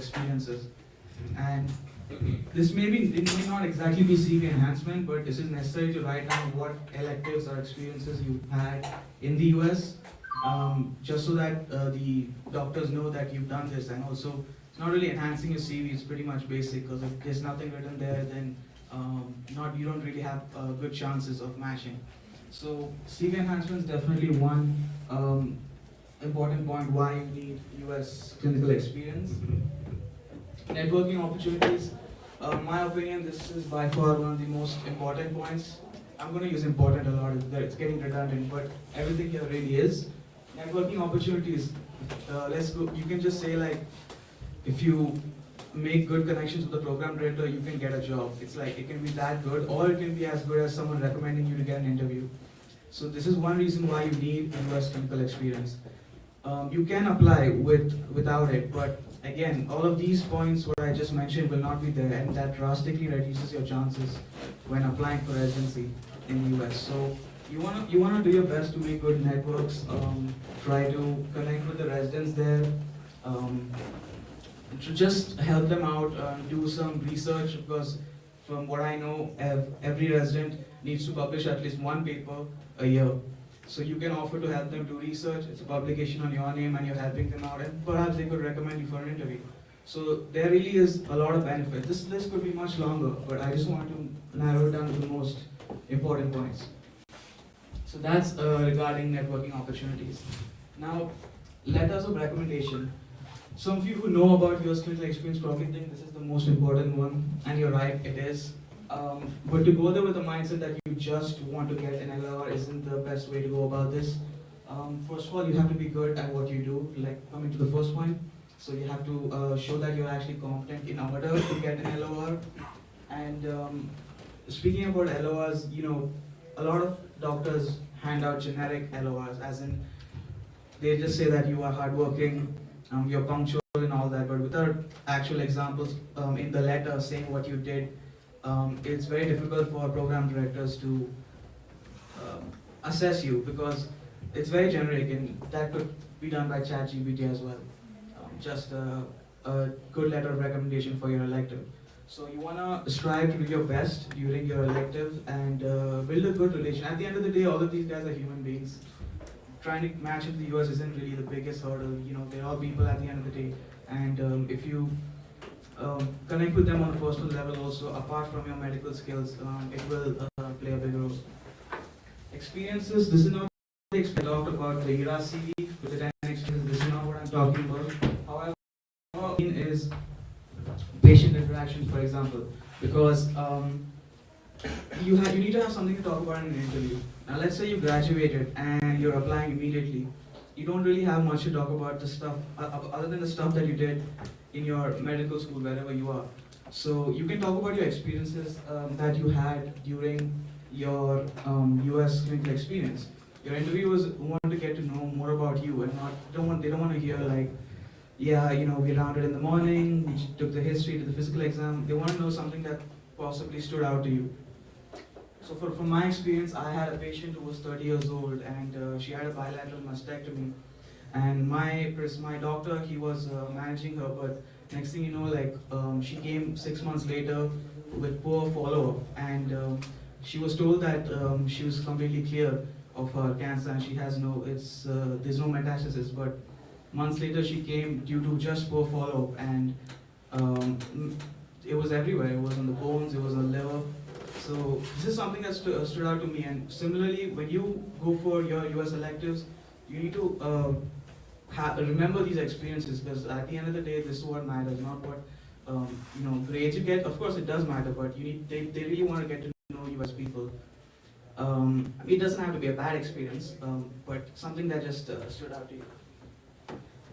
experiences. And this it may not exactly be CV enhancement, but this is necessary to write down what electives or experiences you've had in the US, just so that the doctors know that you've done this. And also, it's not really enhancing your CV; it's pretty much basic, because if there's nothing written there, then not you don't really have good chances of matching. So CV enhancement is definitely one important point why you need US clinical experience. Networking opportunities. My opinion, this is by far one of the most important points. I'm going to use important a lot, it's getting redundant, but everything here really is. Networking opportunities. Let's go. You can just say, like, if you make good connections with the program director, you can get a job. It's like it can be that good, or it can be as good as someone recommending you to get an interview. So this is one reason why you need US clinical experience. You can apply without it, but again, all of these points what I just mentioned will not be there, and that drastically reduces your chances when applying for residency in the US. So you wanna do your best to make good networks. Try to connect with the residents there. To just help them out, do some research, because from what I know, every resident needs to publish at least one paper a year. So you can offer to help them do research. It's a publication on your name and you're helping them out, and perhaps they could recommend you for an interview. So there really is a lot of benefit. This list could be much longer, but I just want to narrow it down to the most important points. So that's regarding networking opportunities. Now, letters of recommendation. Some of you who know about US clinical experience probably think this is the most important one, and you're right, it is. But to go there with the mindset that you just want to get an LOR isn't the best way to go about this. First of all, you have to be good at what you do, like coming to the first point. So you have to show that you're actually competent in order to get an LOR. And speaking about LORs, a lot of doctors hand out generic LORs, as in they just say that you are hardworking, you're punctual and all that, but without actual examples in the letter saying what you did. It's very difficult for program directors to assess you, because it's very generic, and that could be done by ChatGPT as well. Just a good letter of recommendation for your elective. So you want to strive to do your best during your elective and build a good relation. At the end of the day, all of these guys are human beings. Trying to match in the US isn't really the biggest hurdle. They're all people at the end of the day. And if you connect with them on a personal level also, apart from your medical skills, it will play a big role. Experiences, this is not the experience I talked about the ERA CV with the 10 experiences, this is not what I'm talking about. However, is patient interactions, for example, because you need to have something to talk about in an interview. Now let's say you graduated and you're applying immediately. You don't really have much to talk about the stuff, other than the stuff that you did in your medical school, wherever you are. So you can talk about your experiences that you had during your US clinical experience. Your interviewers want to get to know more about you, and they don't want to hear like, yeah, we rounded in the morning, we took the history to the physical exam. They want to know something that possibly stood out to you. So from my experience, I had a patient who was 30 years old, and she had a bilateral mastectomy. And my doctor, he was managing her, but next thing you know, like she came 6 months later with poor follow-up, and she was told that she was completely clear of her cancer and she has there's no metastasis. But months later, she came due to just poor follow-up, and it was everywhere. It was on the bones, it was on the liver. So this is something that stood out to me. And similarly, when you go for your US electives, you need to remember these experiences, because at the end of the day, this is what matters, not what grades you get. Of course, it does matter, but they really want to get to know you as people. It doesn't have to be a bad experience, but something that just stood out to you.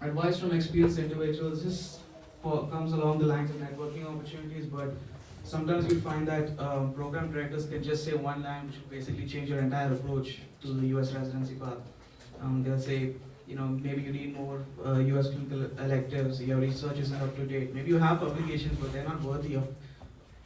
Advice from experienced individuals. This comes along the lines of networking opportunities, but sometimes you find that program directors can just say one line, which will basically change your entire approach to the US residency path. They'll say, maybe you need more US clinical electives, your research isn't up to date. Maybe you have publications, but they're not worthy of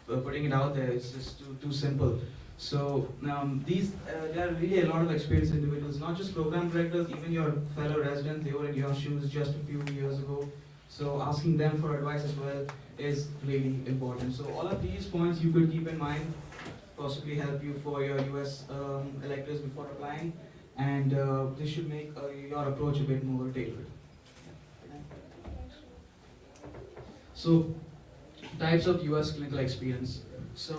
putting it out there. It's just too simple. So there are really a lot of experienced individuals, not just program directors, even your fellow residents. They were in your shoes just a few years ago. So asking them for advice as well is really important. So all of these points you could keep in mind, possibly help you for your US electives before applying, and this should make your approach a bit more tailored. So types of US clinical experience. So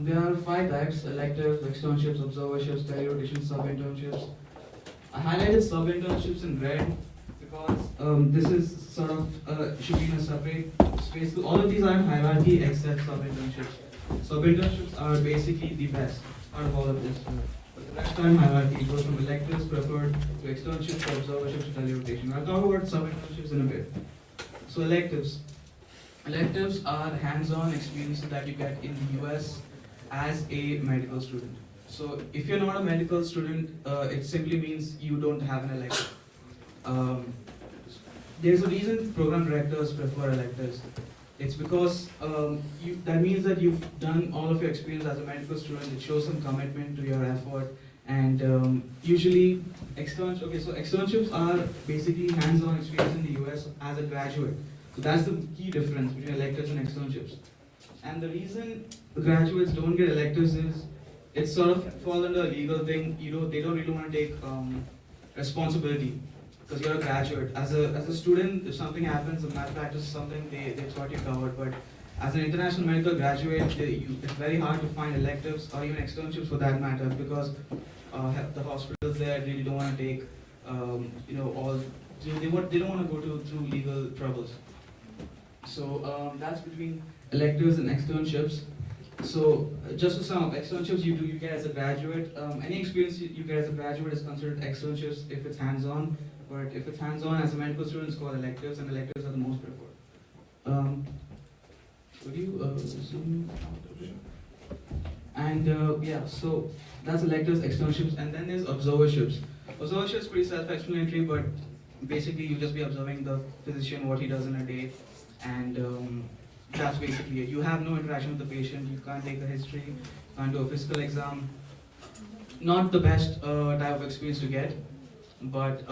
there are 5 types: electives, externships, observerships, tele-rotations, sub-internships. I highlighted sub-internships in red because this is sort of should be in a separate space. So all of these are in hierarchy except sub-internships. Sub-internships are basically the best out of all of this. But the rest are in hierarchy. It goes from electives preferred to externships to observerships to tele-rotation. I'll talk about sub-internships in a bit. So electives. Electives are hands-on experiences that you get in the US as a medical student. So if you're not a medical student, it simply means you don't have an elective. There's a reason program directors prefer electives. It's because that means that you've done all of your experience as a medical student. It shows some commitment to your effort, and usually externships are basically hands-on experience in the US as a graduate. So that's the key difference between electives and externships. And the reason the graduates don't get electives is it's sort of fall under a legal thing. They don't really want to take responsibility because you're a graduate. As a student, if something happens, a malpractice or something, they thought you covered. But as an international medical graduate, it's very hard to find electives or even externships for that matter because the hospitals there really don't want to take all. They don't want to go through legal troubles. So that's between electives and externships. So just to sum up, externships you get as a graduate. Any experience you get as a graduate is considered externships if it's hands-on. But if it's hands-on as a medical student, it's called electives, and electives are the most preferred. Could you zoom out a bit? And yeah, so that's electives, externships, and then there's observerships. Observerships is pretty self-explanatory, but basically you'll just be observing the physician, what he does in a day, and that's basically it. You have no interaction with the patient, you can't take the history, can't do a physical exam. Not the best type of experience to get, but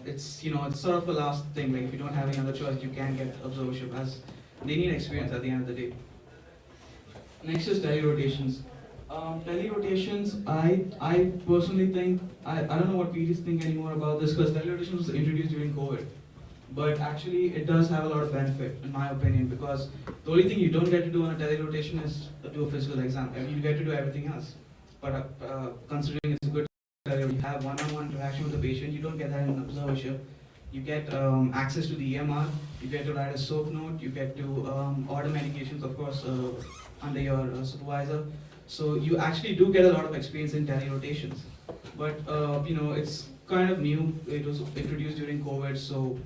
it's sort of a last thing. Like if you don't have any other choice, you can get observership as they need experience at the end of the day. Next is tele-rotations. Tele-rotations, I personally think, I don't know what PTs think anymore about this because tele-rotations was introduced during COVID. But actually it does have a lot of benefit in my opinion because the only thing you don't get to do on a tele-rotation is do a physical exam. I mean, you get to do everything else. But considering it's a good you have one-on-one interaction with the patient, you don't get that in an observership. You get access to the EMR, you get to write a soap note, you get to order medications, of course, under your supervisor. So you actually do get a lot of experience in tele-rotations. But it's kind of new. It was introduced during COVID, so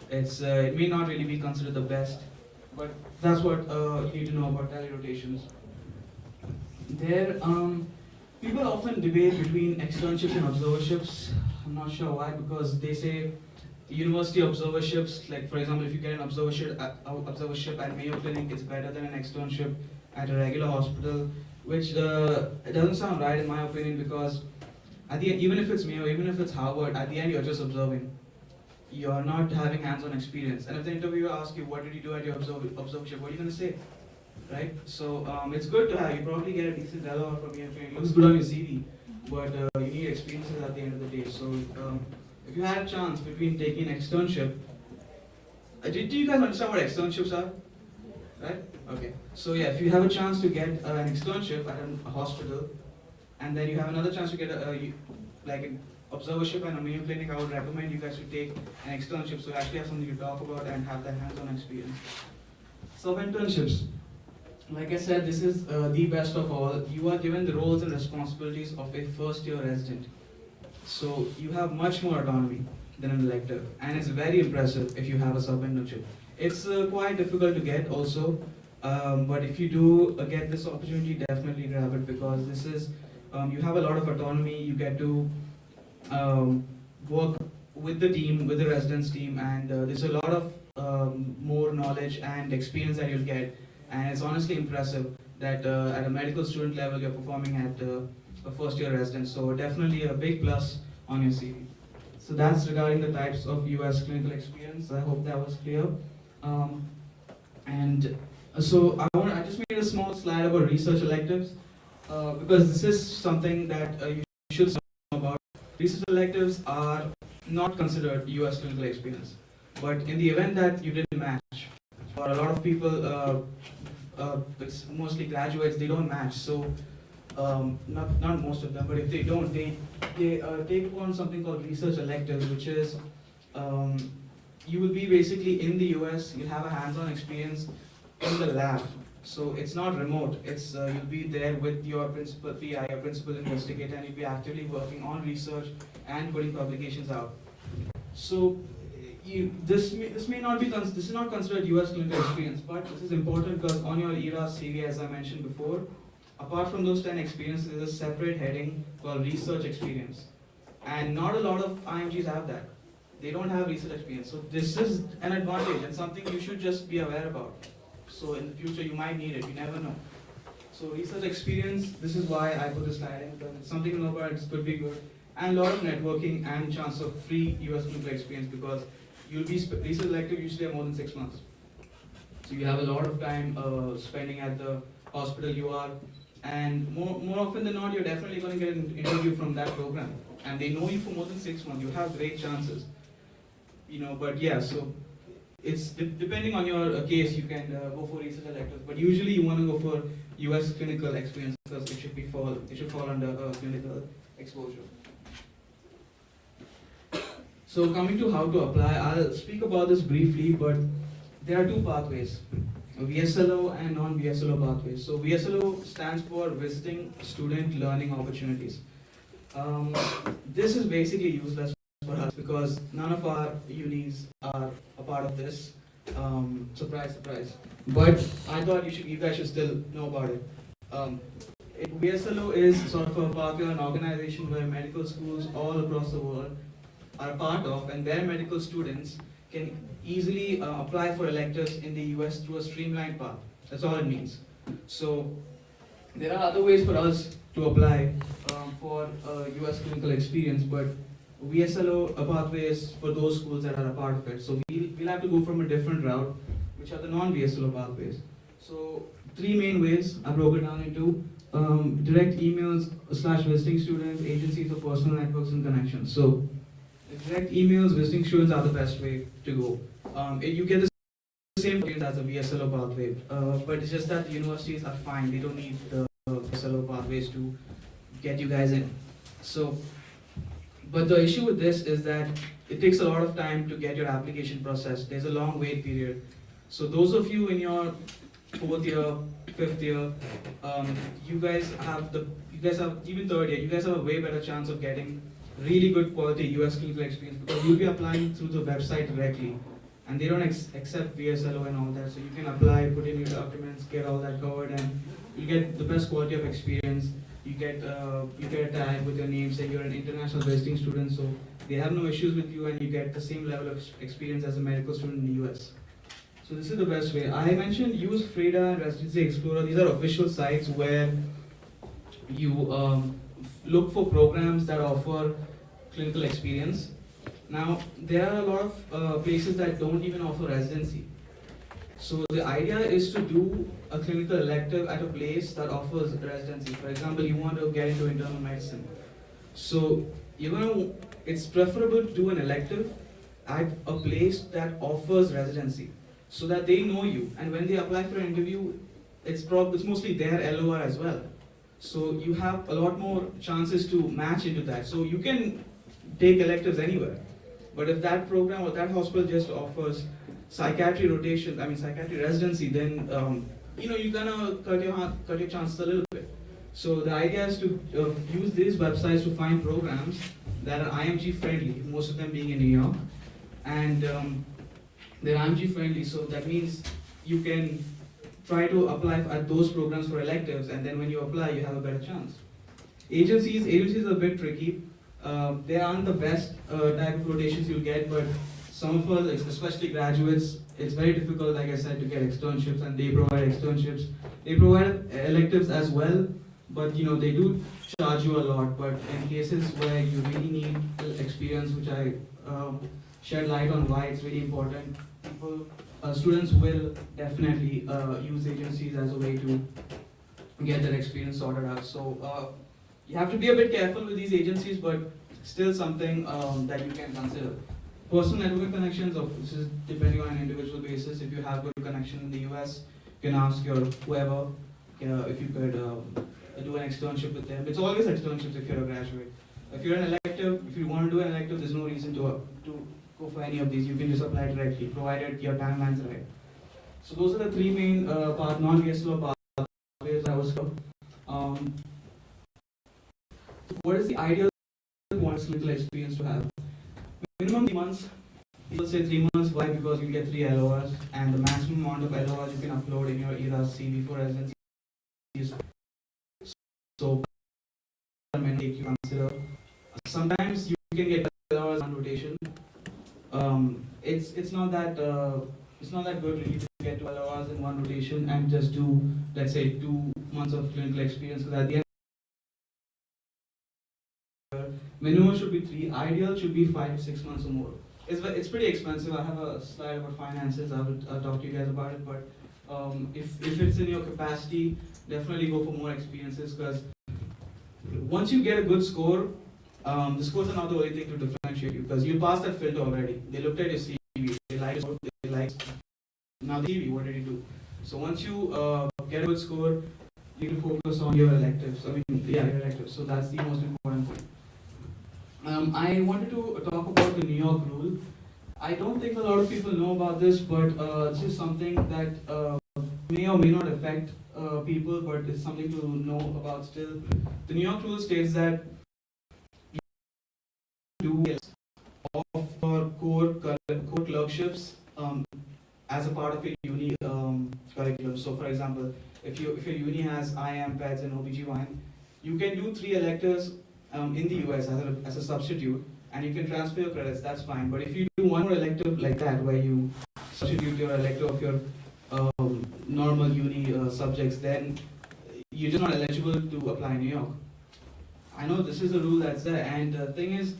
it may not really be considered the best. But that's what you need to know about tele-rotations. People often debate between externships and observerships. I'm not sure why, because they say university observerships, like for example, if you get an observership at Mayo Clinic, it's better than an externship at a regular hospital, which it doesn't sound right in my opinion because at the end, even if it's Mayo, even if it's Harvard, at the end you're just observing. You're not having hands-on experience. And if the interviewer asks you, what did you do at your observership, what are you going to say? Right? So it's good to have. You probably get a decent LR from here. It looks good on your CV, but you need experiences at the end of the day. So if you had a chance between taking an externship, do you guys understand what externships are? Right? Okay. So yeah, if you have a chance to get an externship at a hospital, and then you have another chance to get like an observership at a Mayo Clinic, I would recommend you guys to take an externship so you actually have something to talk about and have that hands-on experience. Sub-internships. Like I said, this is the best of all. You are given the roles and responsibilities of a first-year resident. So you have much more autonomy than an elective, and it's very impressive if you have a sub-internship. It's quite difficult to get also, but if you do get this opportunity, definitely grab it because this is, you have a lot of autonomy, you get to work with the team, with the residence team, and there's a lot of more knowledge and experience that you'll get. And it's honestly impressive that at a medical student level you're performing at a first year resident. So definitely a big plus on your CV. So that's regarding the types of US clinical experience. I hope that was clear. Um, and so I just made a small slide about research electives because this is something that you should know about. Research electives are not considered US clinical experience, but in the event that you didn't match, for a lot of people, it's mostly graduates, they don't match. So not most of them, but if they don't, they take upon something called research electives, which is um, you will be basically in the US. You'll have a hands-on experience in the lab. So it's not remote. It's you'll be there with your principal PI, your principal investigator, and you'll be actively working on research and putting publications out. So this may not be this is not considered US clinical experience, but this is important because on your ERA CV, as I mentioned before, apart from those 10 experiences, there's a separate heading called research experience, and not a lot of IMGs have that. They don't have research experience, so this is an advantage and something you should just be aware about. So in the future, you might need it. You never know. So research experience. This is why I put this slide in, because it's something to know about. It could be good, and a lot of networking and chance of free US clinical experience because you'll be research elective usually are more than 6 months. So you have a lot of time spending at the hospital you are, and more often than not, you're definitely going to get an interview from that program, and they know you for more than 6 months. You have great chances, But yeah, so it's depending on your case, you can go for research electives, but usually you want to go for US clinical experience because it should fall under clinical exposure. So coming to how to apply, I'll speak about this briefly, but there are two pathways, VSLO and non-VSLO pathways. So VSLO stands for Visiting Student Learning Opportunities. This is basically useless for us because none of our unis are a part of this. Surprise, surprise. But I thought you guys should still know about it. VSLO is sort of a pathway, an organization where medical schools all across the world are part of, and their medical students can easily apply for electives in the US through a streamlined path. That's all it means. So there are other ways for us to apply for US clinical experience, but VSLO pathway is for those schools that are a part of it. So we'll have to go from a different route, which are the non-VSLO pathways. So three main ways I broke it down into: direct emails / visiting students, agencies, or personal networks and connections. So direct emails, visiting students are the best way to go. You get the same experience as a VSLO pathway, but it's just that the universities are fine. They don't need the VSLO pathways to get you guys in. So, but the issue with this is that it takes a lot of time to get your application processed. There's a long wait period. So those of you in your 4th year, 5th year, you guys have even 3rd year, you guys have a way better chance of getting really good quality US clinical experience because you'll be applying through the website directly, and they don't accept VSLO and all that. So you can apply, put in your documents, get all that covered, and you get the best quality of experience. You get a tag with your name saying you're an international visiting student, so they have no issues with you, and you get the same level of experience as a medical student in the US. So this is the best way. I mentioned use Frida and Residency Explorer. These are official sites where you look for programs that offer clinical experience. Now, there are a lot of places that don't even offer residency. So the idea is to do a clinical elective at a place that offers residency. For example, you want to get into internal medicine. So it's preferable to do an elective at a place that offers residency, so that they know you. And when they apply for an interview, it's mostly their LOR as well. So you have a lot more chances to match into that. So you can take electives anywhere. But if that program or that hospital just offers psychiatry residency, then you kind of cut your chances a little bit. So the idea is to use these websites to find programs that are IMG friendly, most of them being in New York, and they're IMG friendly. So that means you can try to apply at those programs for electives, and then when you apply, you have a better chance. Agencies are a bit tricky. They aren't the best type of rotations you'll get, but some of us, especially graduates, it's very difficult, like I said, to get externships, and they provide externships. They provide electives as well, but they do charge you a lot. But in cases where you really need experience, which I shed light on why it's really important, people students will definitely use agencies as a way to get their experience sorted out. So you have to be a bit careful with these agencies, but still something that you can consider. Personal networking connections, this is depending on an individual basis. If you have good connection in the US, you can ask your whoever if you could do an externship with them. It's always externships if you're a graduate. If you're an elective, if you want to do an elective, there's no reason to go for any of these. You can just apply directly, provided your timelines are right. So those are the three main non-VSLO pathways I was covered. What is the ideal clinical experience to have? Minimum 3 months. People say 3 months. Why? Because you get 3 LORs, and the maximum amount of LORs you can upload in your ERA's CV for residency is so take you consider. Sometimes you can get LORs on rotation. It's not that good really to get 12 hours in one rotation and just do, let's say, 2 months of clinical experience, because at the end minimum should be 3, ideal should be 5 to 6 months or more. It's pretty expensive. I have a slide about finances. I'll talk to you guys about it, but if it's in your capacity, definitely go for more experiences, because once you get a good score, the scores are not the only thing to differentiate you, because you passed that filter already. They looked at your CV, they liked now the CV, what did you do? So once you get a good score, you need to focus on your electives. Your electives. So that's the most important point. I wanted to talk about the New York rule. I don't think a lot of people know about this, but this is something that may or may not affect people, but it's something to know about still. The New York rule states that you do of your core clerkships as a part of your uni curriculum. So, for example, if your uni has IM, PEDS, and OBGYN, you can do 3 electives in the US as a substitute, and you can transfer your credits. That's fine. But if you do one more elective like that, where you substitute your elective of your normal uni subjects, then you're just not eligible to apply in New York. I know this is a rule that's there, and the thing is,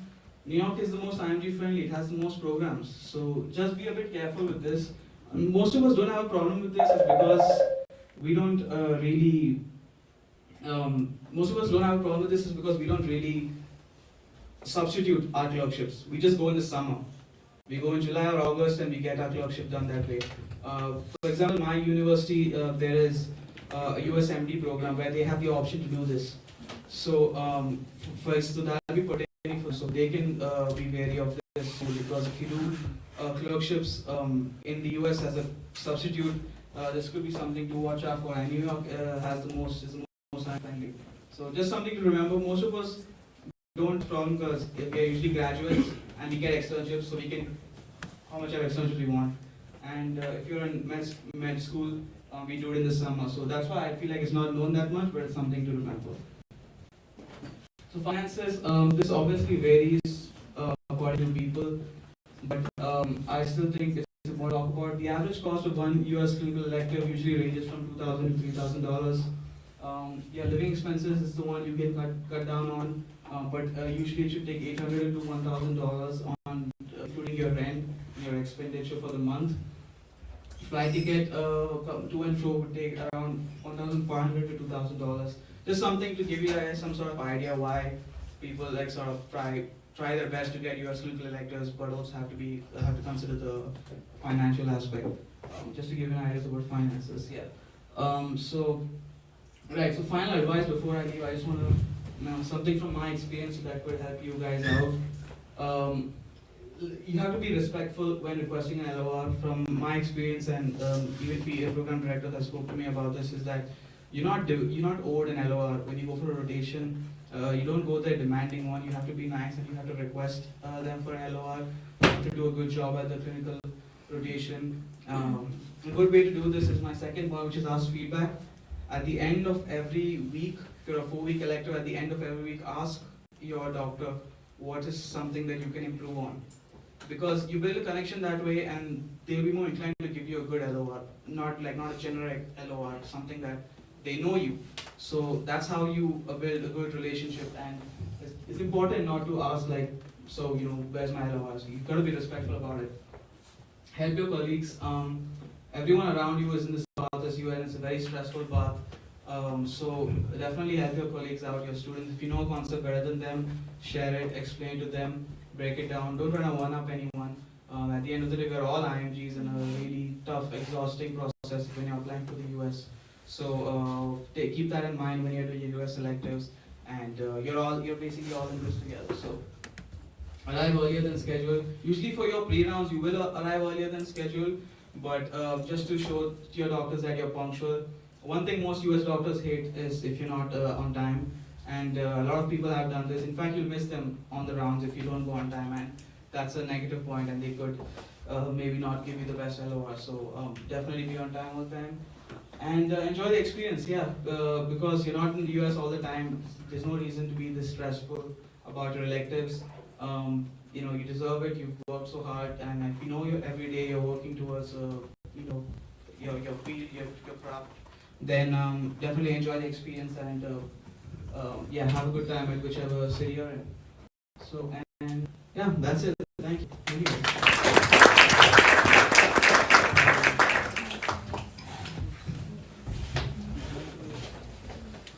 New York is the most IMG friendly. It has the most programs. So just be a bit careful with this. Most of us don't have a problem with this, is because we don't really. Most of us don't have a problem with this, is because we don't really substitute our clerkships. We just go in the summer. We go in July or August and we get our clerkship done that way. For example, my university, there is a USMD program where they have the option to do this. So, so that will be pertaining for, so they can be wary of this rule, because if you do clerkships in the US as a substitute, this could be something to watch out for. And New York is the most friendly. So just something to remember. Most of us don't problem, because we are usually graduates and we get externships, so we can how much of externships we want. And if you're in med school, we do it in the summer. So that's why I feel like it's not known that much, but it's something to remember. So finances, this obviously varies according to people, but I still think it's important to talk about. The average cost of one US clinical elective usually ranges from $2,000 to $3,000. Yeah, living expenses is the one you can cut down on, but usually it should take $800 to $1,000 on including your rent, your expenditure for the month. Flight ticket to and fro would take around $1,400 to $2,000. Just something to give you some sort of idea why people like sort of try their best to get US clinical electives, but also have to consider the financial aspect. Just to give you an idea about finances, yeah. So final advice before I leave, I just want to something from my experience that could help you guys out. You have to be respectful when requesting an LOR. From my experience, and even PA program director that spoke to me about this, is that you're not owed an LOR when you go for a rotation. You don't go there demanding one. You have to be nice and you have to request them for an LOR. You have to do a good job at the clinical rotation. A good way to do this is my second point, which is ask feedback. At the end of every week, if you're a 4-week elective, at the end of every week, ask your doctor what is something that you can improve on. Because you build a connection that way, and they'll be more inclined to give you a good LOR, not a generic LOR, something that they know you. So that's how you build a good relationship, and it's important not to ask where's my LOR? So you've got to be respectful about it. help your colleagues. Everyone around you is in this path as you, and it's a very stressful path. So definitely help your colleagues out, your students. If you know a concept better than them, share it, explain to them, break it down. Don't try to one up anyone. At the end of the day, we're all IMGs in a really tough, exhausting process when you're applying for the US. So keep that in mind when you're doing your US selectives, and you're basically all in this together. So arrive earlier than scheduled. Usually for your pre-rounds, you will arrive earlier than scheduled, but just to show to your doctors that you're punctual. One thing most US doctors hate is if you're not on time, and a lot of people have done this. In fact, you'll miss them on the rounds if you don't go on time, and that's a negative point, and they could maybe not give you the best LOR. So definitely be on time all the time. And enjoy the experience, yeah, because you're not in the US all the time. There's no reason to be this stressful about your electives. You deserve it. You've worked so hard, and if you know you every day you're working towards, your field, your craft, then definitely enjoy the experience and yeah, have a good time at whichever city you're in. So and yeah, that's it. Thank you. Thank you.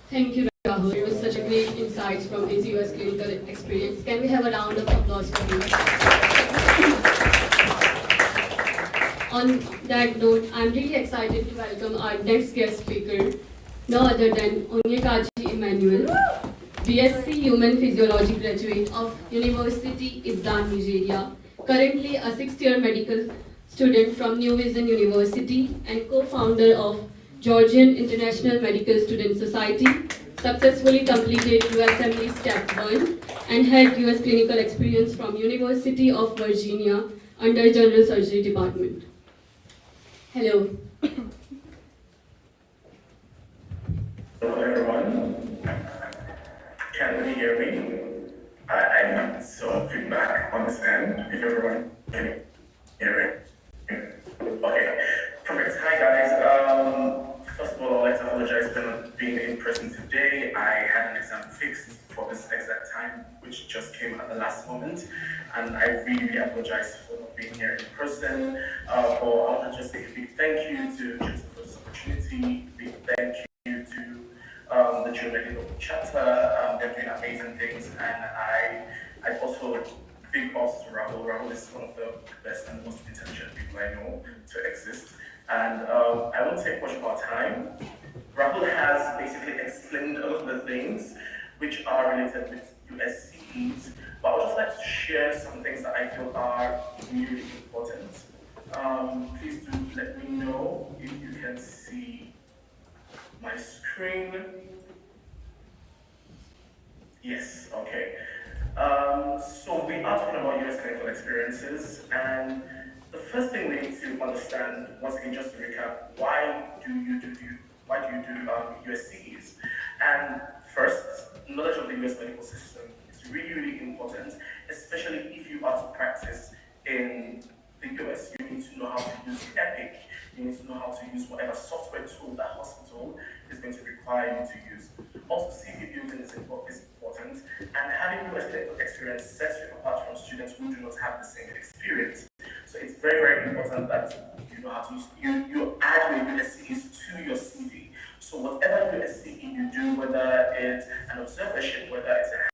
Thank you, Rahul. It was such a great insights from his US clinical experience. Can we have a round of applause for him? On that note, I'm really excited to welcome our next guest speaker, no other than Onyekachi Emanuel, BSc Human Physiology graduate of University Ibadan, Nigeria, currently a sixth-year medical student from New Vision University and co-founder of Georgian International Medical Student Society, successfully completed USMLE Step 1 and had US clinical experience from University of Virginia under General Surgery Department. Hello. Hello everyone, can you hear me? I need some feedback on this end, if everyone can hear me. Okay, perfect. Hi guys. First of all, I'd like to apologize for not being in person today. I had an exam fixed for this exact time, which just came at the last moment, and I really apologize for not being here in person. But I want to just say a big thank you to GIMSOC for this opportunity. Big thank you to the geomedical chapter. They're doing amazing things, and I also big ups to Rahul. Rahul is one of the best and most intelligent people I know to exist. And I won't take much of our time. Rahul has basically explained a lot of the things which are related with USCEs, but I would just like to share some things that I feel are really important. Please do let me know if you can see my screen. Yes, okay. So we are talking about US clinical experiences, and the first thing we need to understand, once again, just to recap, why do you do USCEs? And first, knowledge of the US medical system is really, really important, especially if you are to practice in the US. You need to know how to use Epic. You need to know how to use whatever software tool that hospital is going to require you to use. Also, CV building is important, and having US clinical experience sets you apart from students who do not have the same experience. So it's very, very important that you know how to use, you add your USCEs to your CV. So whatever USCE you do, whether it's an observership, whether it's a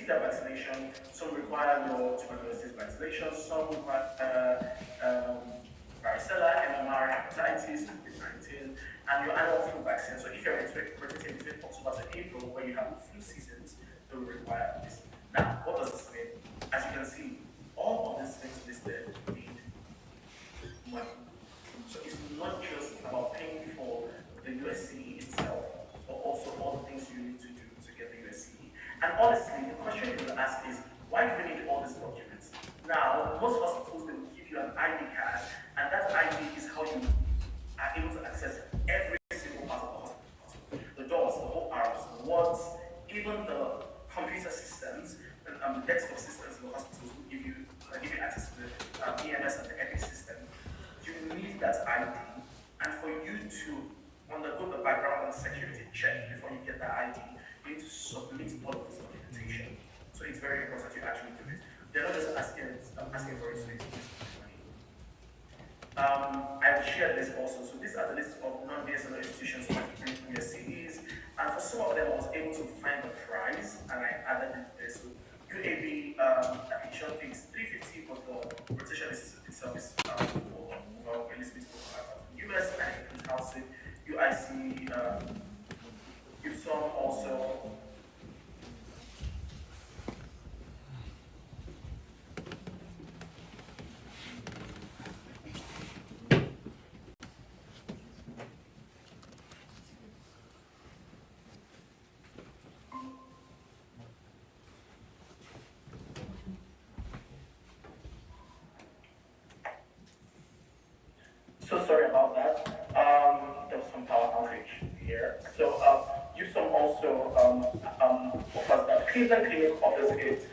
their vaccination. Some require your tuberculosis vaccination, some require varicella, MMR, hepatitis, COVID-19, and your annual flu vaccine. So if you're rotating between October to April, where you have the flu seasons, they will require this. Now, what does this mean? As you can see, all of these things listed need money. So it's not just about paying for the USCE itself, but also all the things you need to do to get the USCE. And honestly, the question you will ask is, why do we need all these documents? Now, most hospitals, they will give you an ID card, and that ID is how you are able to access every single part of the hospital. The doors, the ORs, the wards, even the computer systems, and the desktop systems in the hospitals will give you access to the EMS and the EPIC system. You need that ID, and for you to undergo the background and security check before you get that ID, you need to submit all of this documentation. So it's very important you actually do it. They're not just asking for it to be used money. I've shared this also. So these are the list of non-VSL institutions who have been USCEs, and for some of them I was able to find the price, and I added it there. So UAB admission fee is $350, but the rotation itself is for Elizabeth US and Housing, UIC, GIMSOC also. So sorry about that. There was some power outage here. So USOM also offers that. Cleveland Clinic offers it.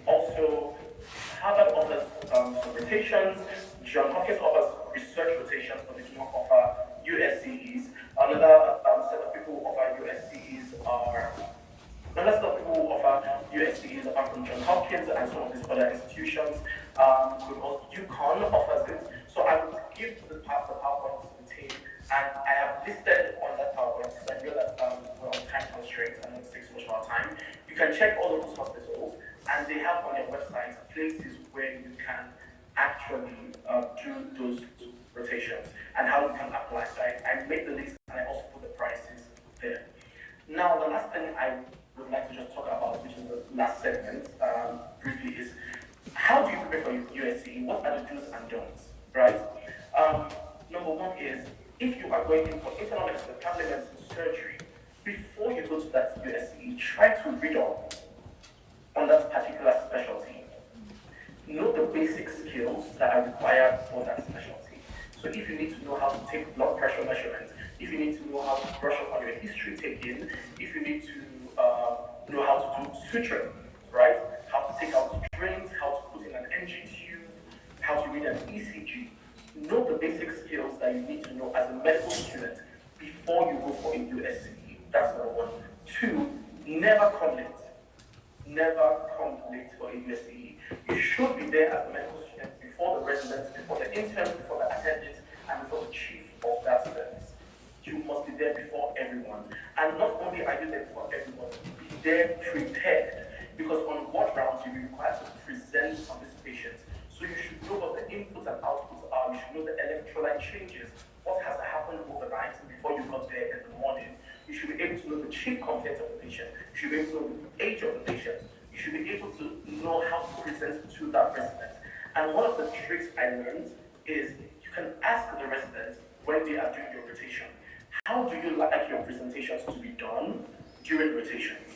Also, Harvard offers some rotations. John Hopkins offers research rotations, but they do not offer USCEs. Another set of people who offer USCEs are from John Hopkins and some of these other institutions. UConn offers it. So I would give the PowerPoint to the team, and I have listed on that PowerPoint because I know that we're on time constraints and it takes so much of our time. You can check all of those hospitals, and they have on their website places where you can actually do those rotations and how you can apply. So I made the list and I also put the prices there. Now, the last thing I would like to just talk about, which is the last segment, briefly, is how do you prepare for USCE? What are the do's and don'ts, right? Number one is, if you are going in for internal medicine, family medicine, surgery, before you go to that USCE, try to read up on that particular specialty. Know the basic skills that are required for that specialty. So if you need to know how to take blood pressure measurements, if you need to know how to brush up on your history taking, if you need to know how to do suture, right? How to take out drains, how to put in an NG tube, how to read an ECG. Know the basic skills that you need to know as a medical student before you go for a USCE. That's number one. Two, never come late. Never come late for a USCE. You should be there as a medical student before the residents, before the interns, before the attendants, and before the chief of that service. You must be there before everyone. And not only are you there before everyone, be there prepared. Because on ward rounds, you'll be required to present on this patient. So you should know what the inputs and outputs are. You should know the electrolyte changes, what has happened overnight before you got there in the morning. You should be able to know the chief complaints of the patient. You should be able to know the age of the patient. You should be able to know how to present to that resident. And one of the tricks I learned is you can ask the resident when they are doing your rotation, how do you like your presentations to be done during rotations?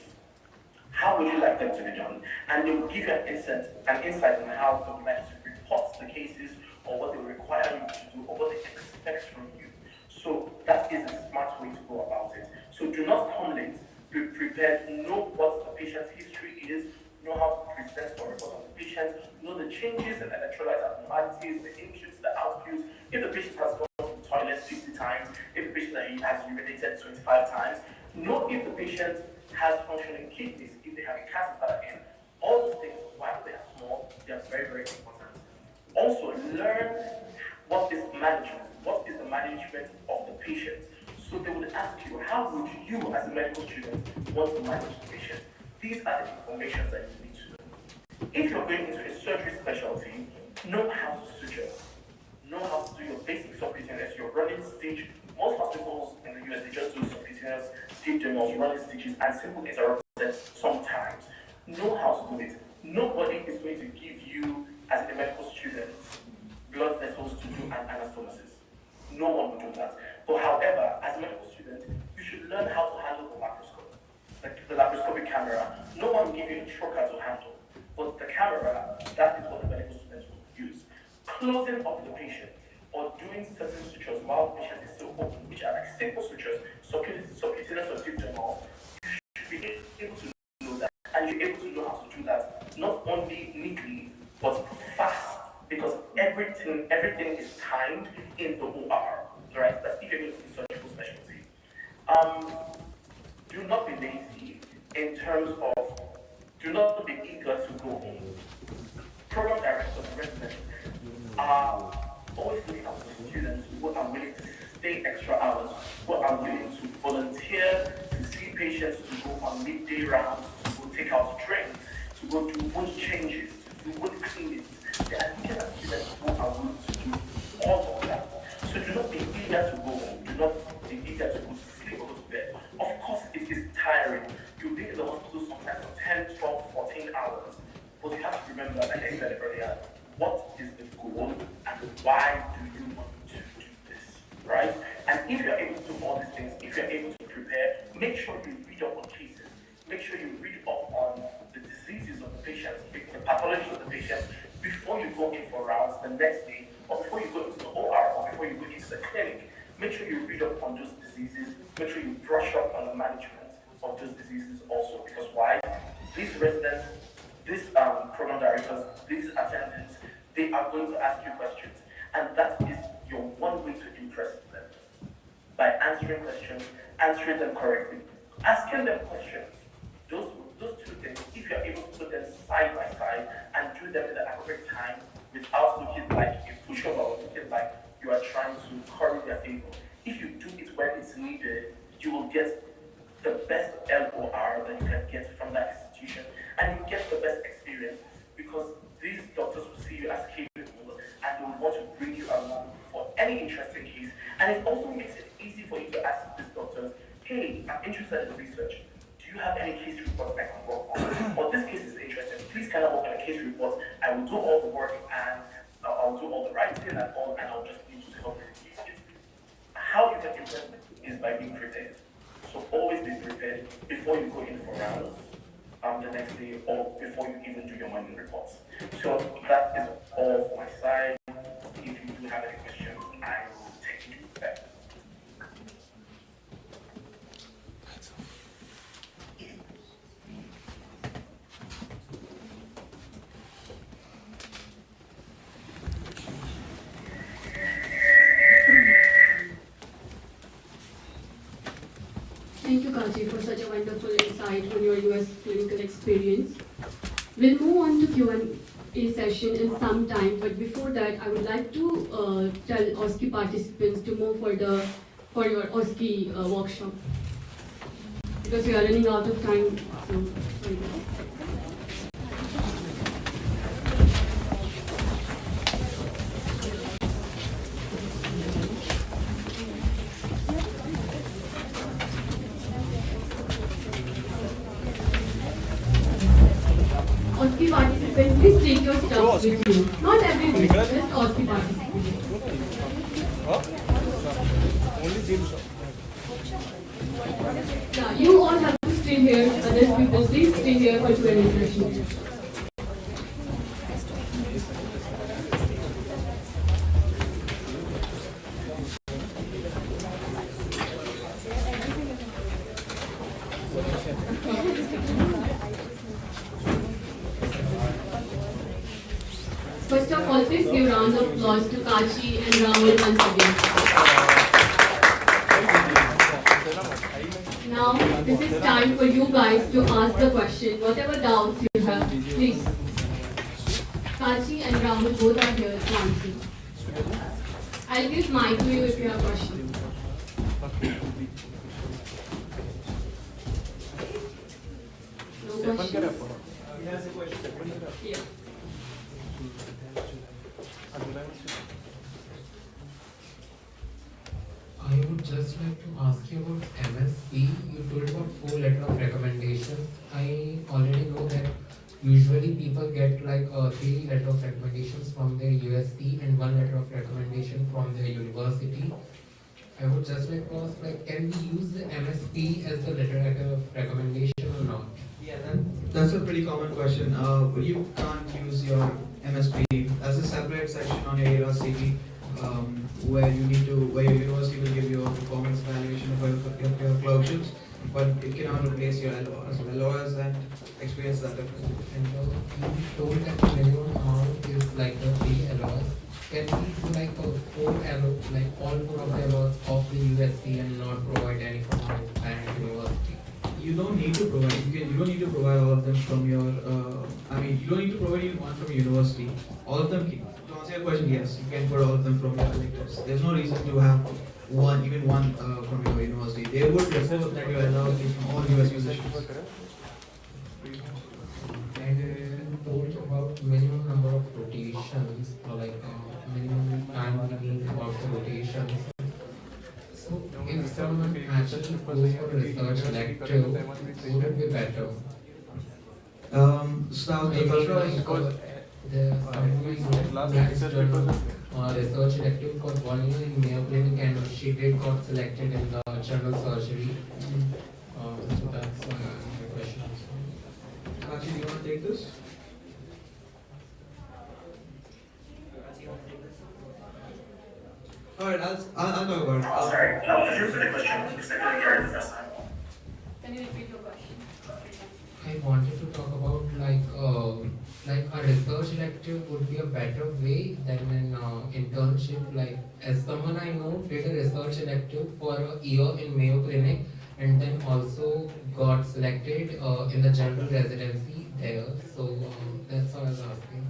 How would you like them to be done? And they will give you an insight on how they would like to report the cases, or what they require you to do, or what they expect from you. So that is a smart way to go about it. So do not come late. Be prepared. Know what the patient's history is. Know how to present or report on the patient. Know the changes in electrolyte abnormalities, the inputs, the outputs. If the patient has gone to the toilet 50 times, if the patient has urinated 25 times, know if the patient has functioning kidneys, if they have a catheter in. All those things, while they are small, they are very, very important. Also, learn what is management. What is the management of the patient? So they would ask you, how would you, as a medical student, want to manage the patient? These are the information that you need to know. If you're going into a surgery specialty, know how to suture, know how to do your basic subcutaneous, your running stitch. Most hospitals in the US, they just do subcutaneous, deep dermals, running stitches, and simple interrupters sometimes. Know how to do it. Nobody is going to give you, as a medical student, blood vessels to do an anastomosis. No one will do that. But however, as a medical student, you should learn how to handle the laparoscope. The laparoscopic camera. No one will give you a trocar to handle. But the camera, that is what the medical students will use. Closing up the patient or doing certain sutures while the patient is still open, which are like simple sutures, subcutaneous or deep dermal, you should be able to know that. And you're able to know how to do that, not only neatly, but fast, because everything is timed in the OR, right? That's if you're going to the surgical specialty. Do not be lazy in terms of, do not be eager to go home. Program directors and residents are always looking out for students who are willing to stay extra hours, who are willing to volunteer, to see patients, to go on midday rounds, to go take out drinks, to go do wound changes, to do wound cleanings. There are teachers and students who are willing to do all of that. So do not be eager to go home. Do not be eager to go to sleep or go to bed. Of course, it is tiring. You'll be in the hospital sometimes for 10, 12, 14 hours. But you have to remember, like I said earlier, what is the goal and why do you want to do this, right? And if you're able to do all these things, if you're able to prepare, make sure you read up on cases. Make sure you read up on the diseases of the patients, the pathology of the patients, before you go in for rounds the next day, or before you go into the OR, or before you go into the clinic. Make sure you read up on those diseases. Make sure you brush up on the management of those diseases also. Because why? These residents, these program directors, these attendants, they are going to ask you questions. And that is your one way to impress them. By answering questions, answering them correctly, asking them questions. Those two things, if you're able to put them side by side and do them in the appropriate time without looking like a pushover or looking like you are trying to curry their favor. If you do it when it's needed, you will get the best LOR that you can get from that institution, and you get the best experience because these doctors will see you as capable and they will want to bring you along for any interesting case. And it also makes it easy for you to ask these doctors, hey, I'm interested in research. Do you have any case reports I can work on? Or this case is interesting. Please can I work on a case report? I will do all the work and I'll do all the writing and all, and I'll just need you to help me with it. How you can impress me is by being prepared. So always be prepared before you go in for rounds the next day or before you even do your morning reports. So that is all for my side. If you do have any questions, I will take you back. Thank you, Kaji, for such a wonderful insight on your US clinical experience. We'll move on to Q&A session in some time, but before that, I would like to tell OSCE participants to move for your OSCE workshop. Because we are running out of time, so sorry. OSCE participants, please take your stuff with you. Not everyone, just OSCE participants. Only GIMSOC. Yeah, you all have to stay here. Other people, please stay here for Q&A session. First of all, please give a round of applause to Kachi and Rahul once again. Now, this is time for you guys to ask the question. Whatever doubts you have, please. Kachi and Rahul both are here to answer. I'll give mic to you if you have questions. No questions? Yeah. I would just like to ask you about MSP. You told about 4 letter of recommendations. I already know that usually people get like 3 letter of recommendations from their USP and 1 letter of recommendation from their university. I would just like to ask, like, can we use the MSP as the letter of recommendation or not? Yeah, that's a pretty common question. You can't use your MSP as a separate section on your ERA CV, where your university will give you a performance evaluation of your clerkships, but it cannot replace your LORs. LORs and experience are different. And you told that the minimum amount is like the 3 LOs. Can we do like a 4 LO, like all 4 of the LOs of the USP and not provide any from our parent university? You don't need to provide. You don't need to provide all of them from your. You don't need to provide even one from university. All of them. To answer your question, yes, you can put all of them from your electives. There's no reason to have even one from your university. They would prefer that you allow it from all US musicians. And you told about minimum number of rotations, or like minimum time we need about the rotations. So if someone actually goes for research elective, would it be better? Research elective for 1 year in Mayo Clinic, and she did got selected in the general surgery. So that's my question. Onyekachi, do you want to take this? Alright, I'll talk about it. Oh, sorry. Could you repeat the question? Because I didn't hear it the first time. Can you repeat your question? I wanted to talk about like a research elective would be a better way than an internship. Like, as someone I know did a research elective for a year in Mayo Clinic and then also got selected in the general residency there. So that's why I was asking.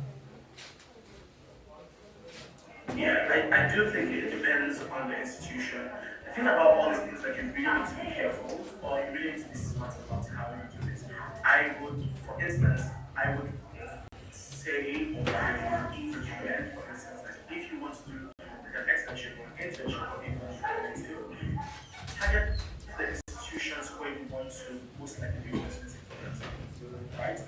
Yeah, I do think it depends on the institution. The thing about all these things that you really need to be careful, or you really need to be smart about how you do this. I would, for instance, I would say, or I would recommend, for instance, that if you want to do like an externship or an internship or even a target the institutions where you want to most likely do your residency programs, right?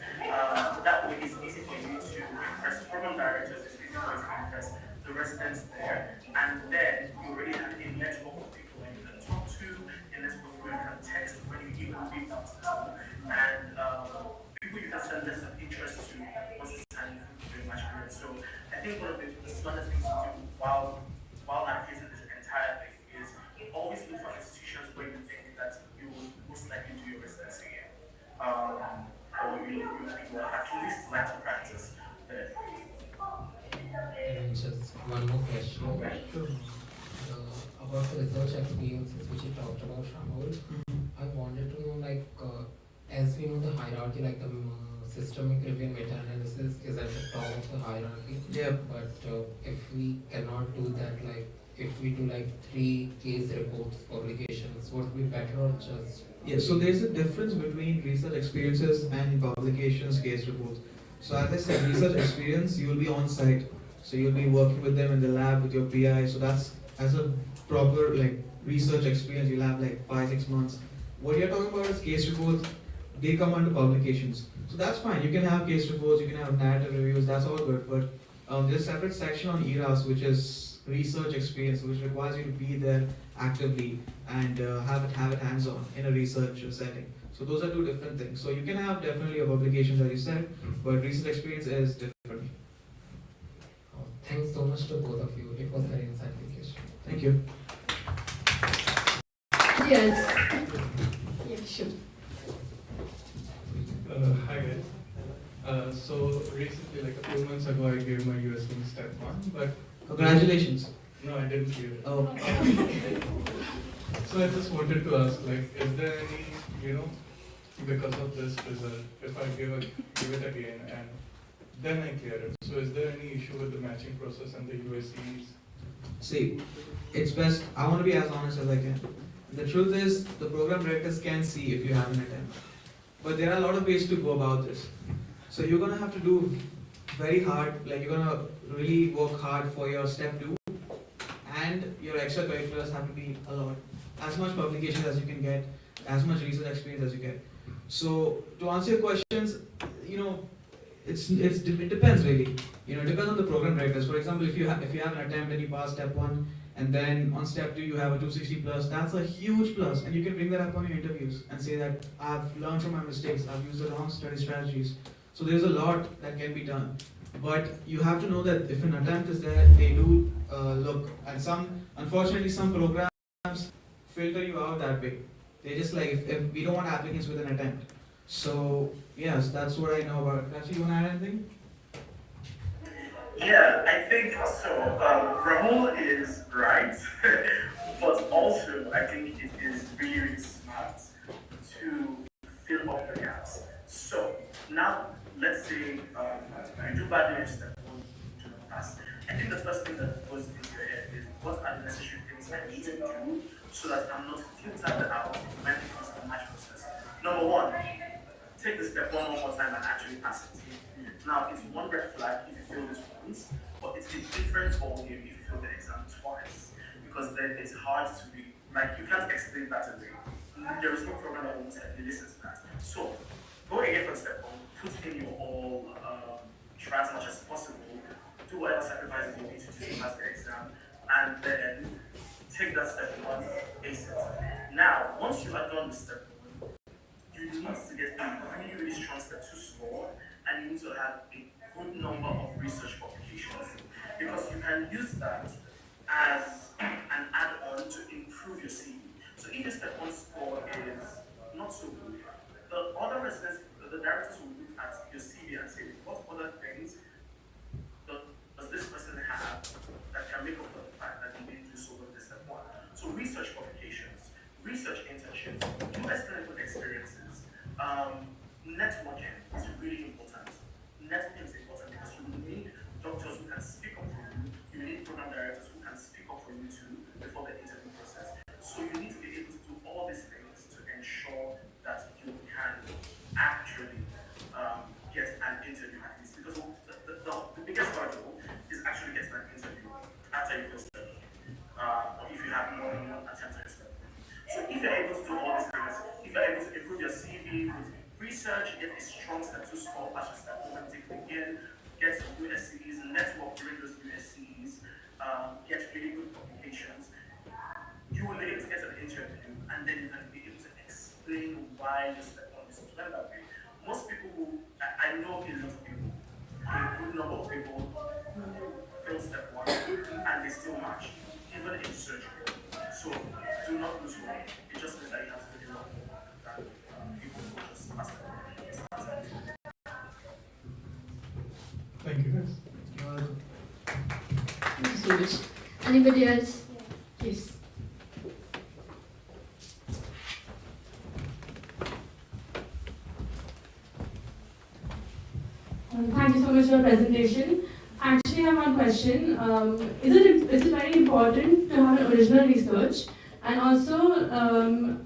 That way it's easy for you to impress program directors, it's easy for you to impress the residents there, and then you already have a network of people that you can talk to, a network of people you can text when you even leave out town, and people you can send letters of interest to once it's time for your match period. So I think one of the smartest things to do while navigating this entire thing is always look for institutions where you think that you will most likely do your residency in, or you will at least like to practice there. And just one more question. About the research experiences which you talked about, Rahul. I wanted to know, like, as we know the hierarchy, like the systemic review and meta-analysis is at the top of the hierarchy. Yeah. But if we cannot do that, like, if we do like 3 case reports, publications, would it be better or just? Yeah, so there's a difference between research experiences and publications, case reports. So as I said, research experience, you will be on site. So you'll be working with them in the lab with your PI. So that's as a proper like research experience, you'll have like 5-6 months. What you're talking about is case reports, they come under publications. So that's fine. You can have case reports, you can have narrative reviews, that's all good. But there's a separate section on ERAS, which is research experience, which requires you to be there actively and have it hands-on in a research setting. So those are 2 different things. So you can have definitely a publications, as you said, but research experience is different. Thanks so much to both of you. It was very insightful question. Thank you. Yes. Yeah, sure. Hi guys. So recently, like a few months ago, I gave my USP step 1, but Congratulations. no, I didn't clear it. Oh. So I just wanted to ask, like, is there any, because of this result, if I give it again and then I clear it, so is there any issue with the matching process and the USCs? See, it's best, I want to be as honest as I can. The truth is, the program directors can see if you have an attempt. But there are a lot of ways to go about this. So you're gonna have to do very hard, like you're gonna really work hard for your step 2, and your extracurriculars have to be a lot. As much publications as you can get, as much research experience as you get. So to answer your questions, you know, it depends really. You know, it depends on the program directors. For example, if you have an attempt and you pass step 1, and then on step 2 you have a 260 plus, that's a huge plus, and you can bring that up on your interviews and say that I've learned from my mistakes, I've used the wrong study strategies. So there's a lot that can be done. But you have to know that if an attempt is there, they do look, and unfortunately some programs filter you out that way. They just like, if we don't want applicants with an attempt. So yes, that's what I know about it. Actually, you want to add anything? Yeah, I think so. Rahul is right, but also I think it is really, really smart to fill up the gaps. So now, let's say you do badly in step 1, you do not pass. I think the first thing that goes into your head is what are the necessary things I need to do so that I'm not filtered out when it comes to the match process. Number 1, take the step 1 more time and actually pass it. Now, it's one red flag if you fail this once, but it's a different ballgame if you fail the exam twice, because then it's hard to be, like, you can't explain that away. There is no program that will listen to that. So, go again for step 1, put in your all, try as much as possible, do whatever sacrifices you need to do to pass the exam, and then take that step 1, ace it. Now, once you are done with step 1, you need to get a really, really strong step 2 score, and you need to have a good number of research publications, because you can use that as an add-on to improve your CV. So if your step 1 score is not so good, the other residents, the directors will look at your CV and say, what other things does this person have that can make up for the fact that you didn't do so well in step 1? So research publications, research internships, US clinical experiences, networking is really important. Networking is important because you will need doctors who can speak up for you, you will need program directors who can speak up for you too before the interview process. So you need to be able to do all these things to ensure that you can actually get an interview at least. Because the biggest hurdle is actually getting an interview after you first study, or if you have more than 1 attempt at study. So if you're able to do all these things, if you're able to improve your CV with research, get a strong step 2 score, pass your step 1, take it again, get some USCs, network during those USCs, get really good publications, you will be able to get an interview, and then you can be able to explain why your step 1 is done that way. Most people I know a lot of people, a good number of people who fail step 1 and they still match, even in surgery. So do not lose hope. It just means that you have to do a lot more than people who just pass it. Thank you guys. Thank you so much. Anybody else? Yes. Thank you so much for your presentation. Actually, I have one question. Is it very important to have an original research? And also,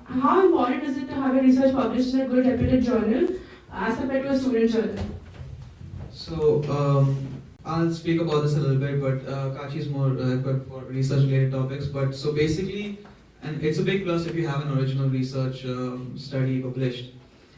how important is it to have your research published in a good reputed journal as compared to a student journal? So I'll speak about this a little bit, but Kachi is more equipped for research-related topics. But so basically, and it's a big plus if you have an original research study published.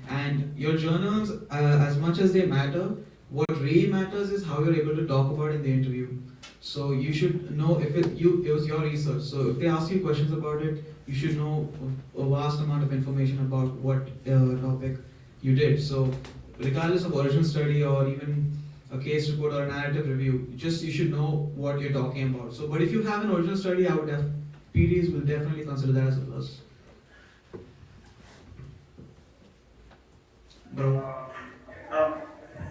And your journals, as much as they matter, what really matters is how you're able to talk about it in the interview. So you should know if it was your research. So if they ask you questions about it, you should know a vast amount of information about what topic you did. So regardless of original study or even a case report or a narrative review, you should know what you're talking about. So, but if you have an original study, PDs will definitely consider that as a plus. Bro.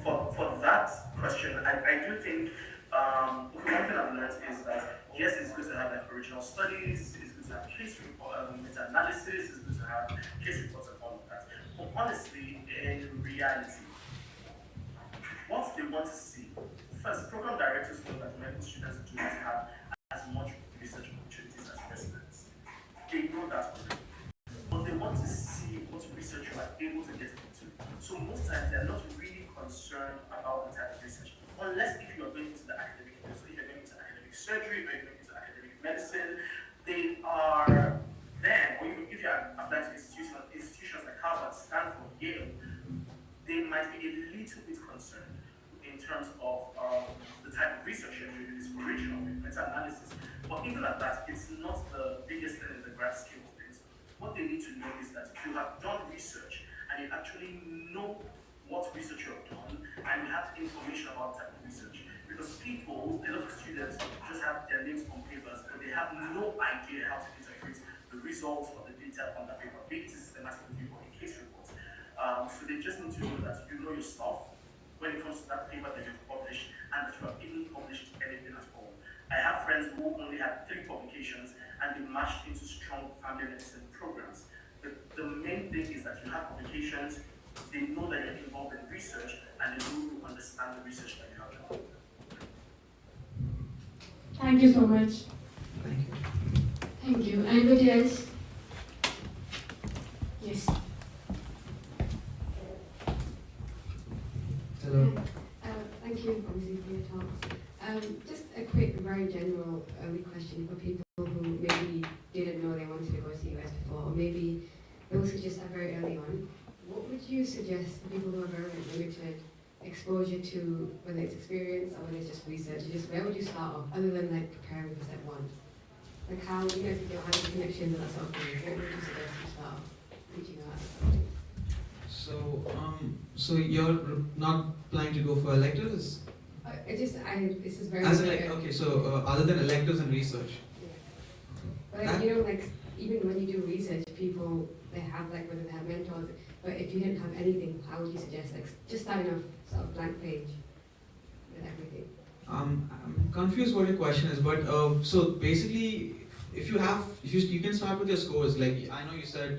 For that question, I do think one thing I've learned is that yes, it's good to have like original studies, it's good to have case report, meta-analysis, it's good to have case reports and all of that. But honestly, in reality, what they want to see, first, program directors know that medical students do not have as much research opportunities as residents. They know that already. But they want to see what research you are able to get into. they're not really concerned about the type of research. Unless if you are going into the academic field, so if you're going into academic surgery, or you're going into academic medicine, they are then, or if you're applying to institutions like Harvard, Stanford, Yale, they might be a little bit concerned in terms of the type of research you're doing, this original meta-analysis. But even at that, it's not the biggest thing in the grand scheme of things. What they need to know is that if you have done research and you actually know what research you have done and you have information about type of research. Because people, a lot of students just have their names on papers, but they have no idea how to integrate the results or the data on the paper, be it a systematic review or a case report. So they just need to know that you know your stuff when it comes to that paper that you've published and that you have even published anything at all. I have friends who only had 3 publications and they matched into strong family medicine programs. The main thing is that you have publications, they know that you're involved in research, and they know you understand the research that you have done. Thank you so much. Thank you. Thank you. Anybody else? Yes. Hello. Thank you, obviously, for your talks. Just a quick, very general early question for people who maybe didn't know they wanted to go to the US before, or maybe those who just are very early on. What would you suggest for people who are very limited exposure to, whether it's experience or whether it's just research? Just where would you start off, other than like preparing for step 1? Like how, you know, if you don't have any connections and that sort of thing, what would you suggest to start off reaching out? So you're not planning to go for electives? This is very. As in like, okay, so other than electives and research? Yeah. But like, you know, like even when you do research, people, they have like, whether they have mentors, but if you didn't have anything, how would you suggest, like just starting off sort of blank page with everything? I'm confused what your question is, but so basically, if you can start with your scores. Like I know you said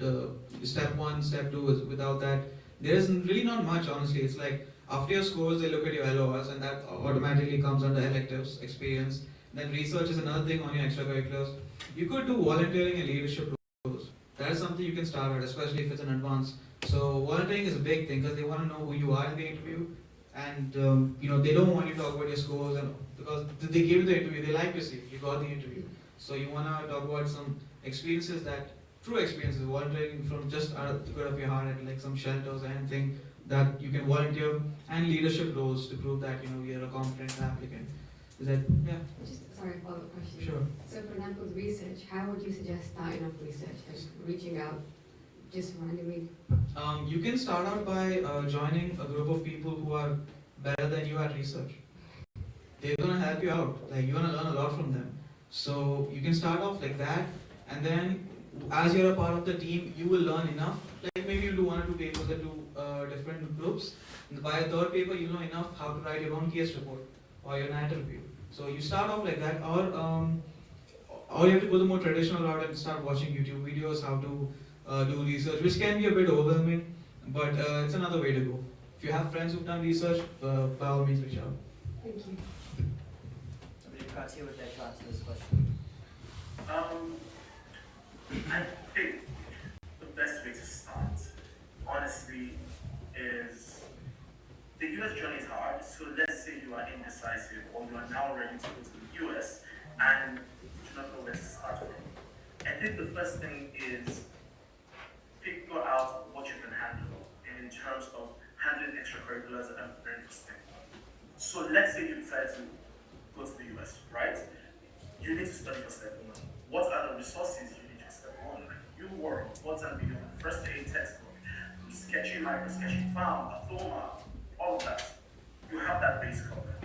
step 1, step 2 is without that. There is really not much, honestly. It's like after your scores, they look at your LORs, and that automatically comes under electives, experience. Then research is another thing on your extracurriculars. You could do volunteering and leadership roles. That is something you can start at, especially if it's an advanced. So volunteering is a big thing because they want to know who you are in the interview, and you know they don't want you to talk about your scores, and because they give you the interview, they like to see you got the interview. So you want to talk about some experiences, that true experiences, volunteering from just out of the good of your heart at like some shelters or anything that you can volunteer, and leadership roles to prove that you know you're a competent applicant. Is that Just, sorry, a follow-up question. Sure. So for example, with research, how would you suggest starting off research, like reaching out just randomly? You can start out by joining a group of people who are better than you at research. They're gonna help you out. Like you're gonna learn a lot from them. So you can start off like that, and then as you're a part of the team, you will learn enough. Like maybe you'll do 1 or 2 papers at 2 different groups. And by a 3rd paper, you'll know enough how to write your own case report or your NAT review. So you start off like that, or you have to go the more traditional route and start watching YouTube videos how to do research, which can be a bit overwhelming, but it's another way to go. If you have friends who've done research, by all means reach out. Thank you. Onyekachi would like to answer this question. I think the best way to start, honestly, is the US journey is hard. So let's say you are indecisive or you are now ready to go to the US and you do not know where to start from. I think the first thing is figure out what you can handle in terms of handling extracurriculars and preparing for STEM. So let's say you decide to go to the US, right? You need to study for step 1. What are the resources you need for step 1? Like UWorld, what's and beyond, first aid textbook, sketchy micro, sketchy farm, Athoma, all of that. You have that base covered.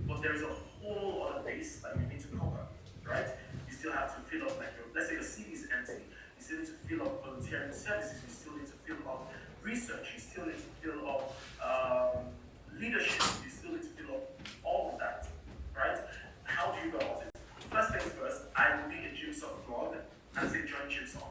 But there is a whole other base that you need to cover, right? You still have to fill up, like let's say your CV is empty. You still need to fill up volunteering services. You still need to fill up research. You still need to fill up leadership. You still need to fill up all of that, right? How do you go about it? First things first, I will be a GIMSOC blog and say join GIMSOC.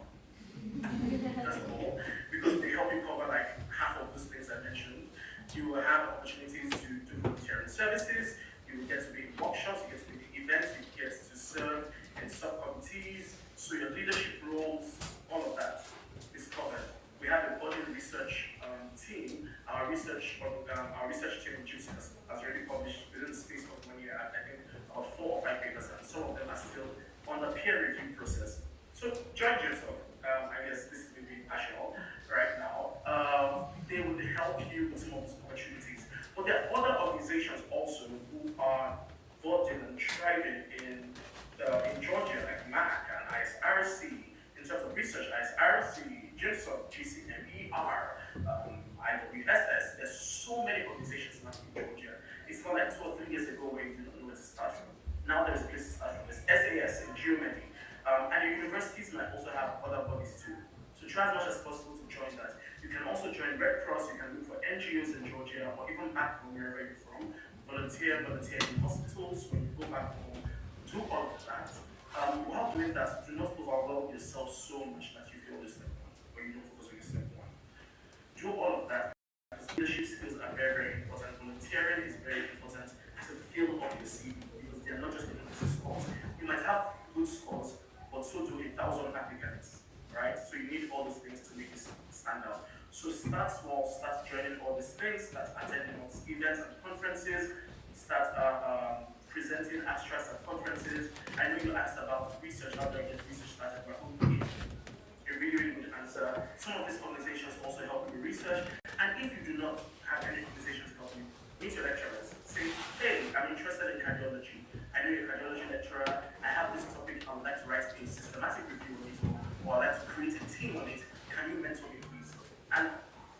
First of all, because they help you cover like half of those things I mentioned. You will have opportunities to do volunteering services. You will get to be in workshops. You get to be in events. You get to serve in subcommittees. So your leadership roles, all of that is covered. We have a body research team. Our our research team in GIMSOC has already published within the space of 1 year, I think about 4 or 5 papers, and some of them are still on the peer review process. So join GIMSOC. I guess this is maybe national right now. They will help you with some of these opportunities. But there are other organizations also who are voting and thriving in Georgia, like MAC and ISRC, in terms of research, ISRC, GIMSOC, GCMER, IWSS. There's so many organizations now in Georgia. It's not like 2 or 3 years ago where you didn't know where to start from. Now there's a place to start from. There's SAS and Geomedy. And your universities might also have other bodies too. So try as much as possible to join that. You can also join Red Cross, you can look for NGOs in Georgia, or even back home wherever you're from. Volunteer in hospitals when you go back home. Do all of that. While doing that, do not overwhelm yourself so much that you feel this step one, or you don't focus on your step one. Do all of that. Leadership skills are very, very important. Volunteering is very important to fill up your CV because they are not just looking at the scores. You might have good scores, but so do 1,000 applicants, right? So you need all those things to make it stand out. So start small, start joining all these things, start attending all these events and conferences, start presenting abstracts at conferences. I know you asked about research, how do I get research started? Rahul gave a really, really good answer. Some of these organizations also help you with research. And if you do not have any organizations help you, meet your lecturers. Say, hey, I'm interested in cardiology. I know you're a cardiology lecturer. I have this topic. I would like to write a systematic review on it, or I'd like to create a team on it. Can you mentor me, please? And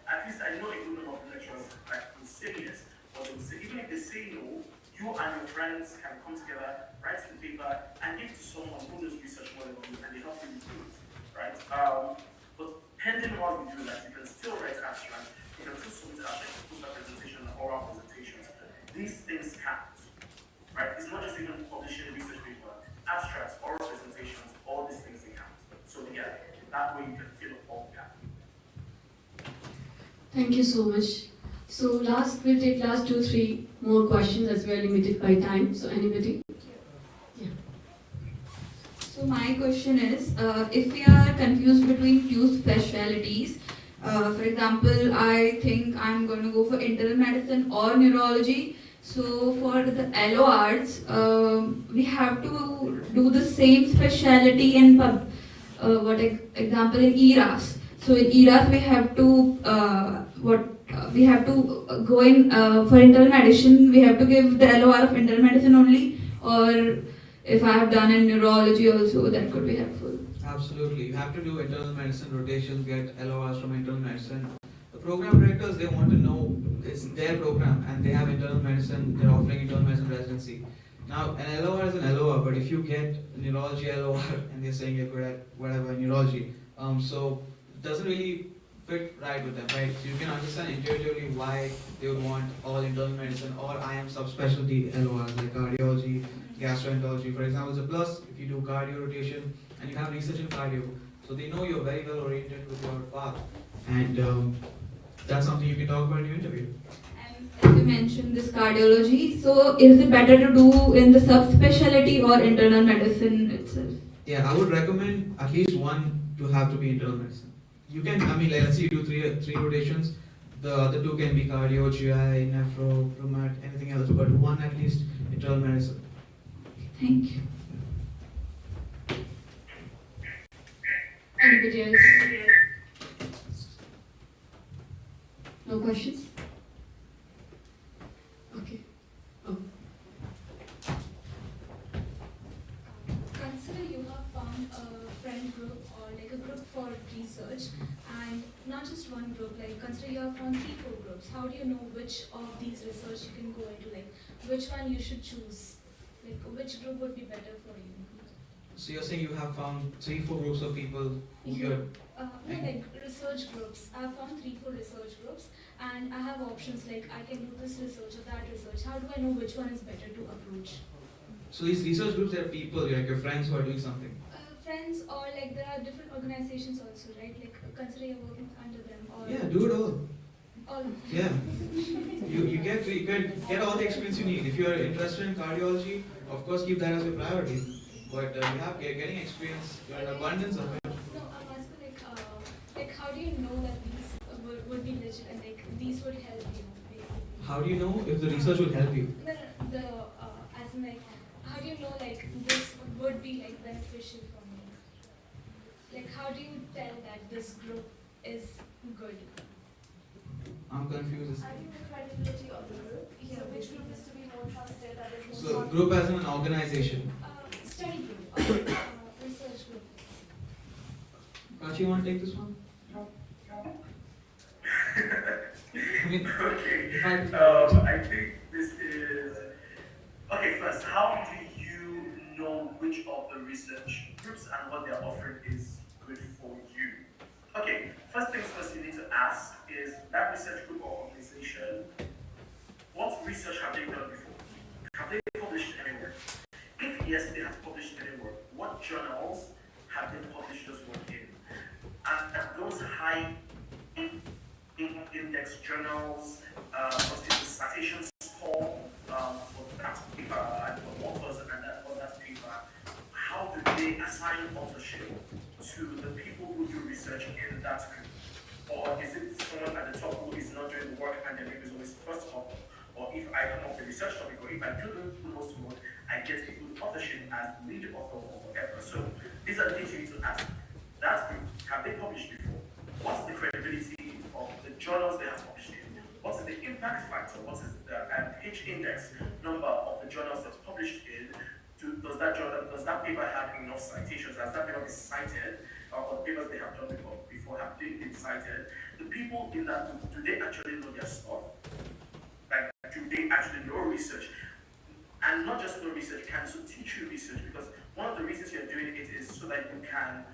at least I know a good number of lecturers that will say yes, but they will say, even if they say no, you and your friends can come together, write some paper, and give it to someone who knows research more than you, and they help you review it, right? But pending while you do that, you can still write abstracts, you can still submit abstracts, poster presentation, and oral presentations. These things count, right? It's not just even publishing a research paper, abstracts, oral presentations, all these things they count. So yeah, that way you can fill up all the gap. Thank you so much. So we'll take last 2-3 more questions as we are limited by time. So anybody? Yeah. So my question is, if we are confused between two specialities, for example, I think I'm going to go for internal medicine or neurology. So for the LORs, we have to do the same specialty in example in ERAS. So in ERAS we have to we have to go in for internal medicine. We have to give the LOR of internal medicine only, or if I have done in neurology also, that could be helpful. Absolutely. You have to do internal medicine rotations, get LORs from internal medicine. The program directors, they want to know it's their program and they have internal medicine, they're offering internal medicine residency. Now, an LOR is an LOR, but if you get neurology LOR and they're saying you're good at whatever, neurology, so it doesn't really fit right with them, right? So you can understand intuitively why they would want all internal medicine or IM subspecialty LORs like cardiology, gastroenterology, for example, is a plus if you do cardio rotation and you have research in cardio. So they know you're very well oriented with your path, and that's something you can talk about in your interview. And as you mentioned this cardiology, so is it better to do in the subspecialty or internal medicine itself? Yeah, I would recommend at least one to have to be internal medicine. You can, let's say you do three rotations, the other two can be cardio, GI, nephro, rheumat, anything else, but one at least internal medicine. Thank you. Anybody else? No questions? Okay. Oh. Consider you have found a friend group or like a group for research, and not just one group, like consider you have found 3-4 groups. How do you know which of these research you can go into, like which one you should choose? Like which group would be better for you? So you're saying you have found 3-4 groups of people who you're... No, like research groups. I have found 3-4 research groups, and I have options like I can do this research or that research. How do I know which one is better to approach? So these research groups are people, like your friends who are doing something. Friends, or like there are different organizations also, right? Like consider you're working under them, or Yeah, do it all. all. Yeah. You get all the experience you need. If you're interested in cardiology, of course keep that as your priority. But you're getting experience, you're in abundance of it. No, I'm asking like how do you know that these would be legit and like these this would help you, basically. How do you know if the research will help you? No, no, as in like, how do you know like this would be like beneficial for me? Like, how do you tell that this group is good? I'm confused. I think the credibility of the group. Yeah. So which group is to be more trusted? That is more So trusted? group as an organization. Study group or research group. Kachi, you want to take this one? I mean, Okay. if I- I think this is okay. First, how do you know which of the research groups and what they're offering is good for you? Okay, first things first, you need to ask is that research group or organization, what research have they done before? Have they published any work? If yes, they have published any work, what journals have they published those work in? And those high index journals, what is the citation score for that paper and for authors and that for that paper, how do they assign authorship to the people who do research in that group? Or is it someone at the top who is not doing the work and their name is always first author? Or if I come up with a research topic, or if I do the most work, I get a good authorship as lead author or whatever. So these are the things you need to ask. That group, have they published before? What's the credibility of the journals they have published in? What is the impact factor? What is the H index number of the journals they've published in? Does that paper have enough citations? Has that paper been cited? Or the papers they have done before have they been cited? The people in that group, do they actually know their stuff? Like, do they actually know research? And not just know research, can also teach you research, because one of the reasons you're doing it is so that you can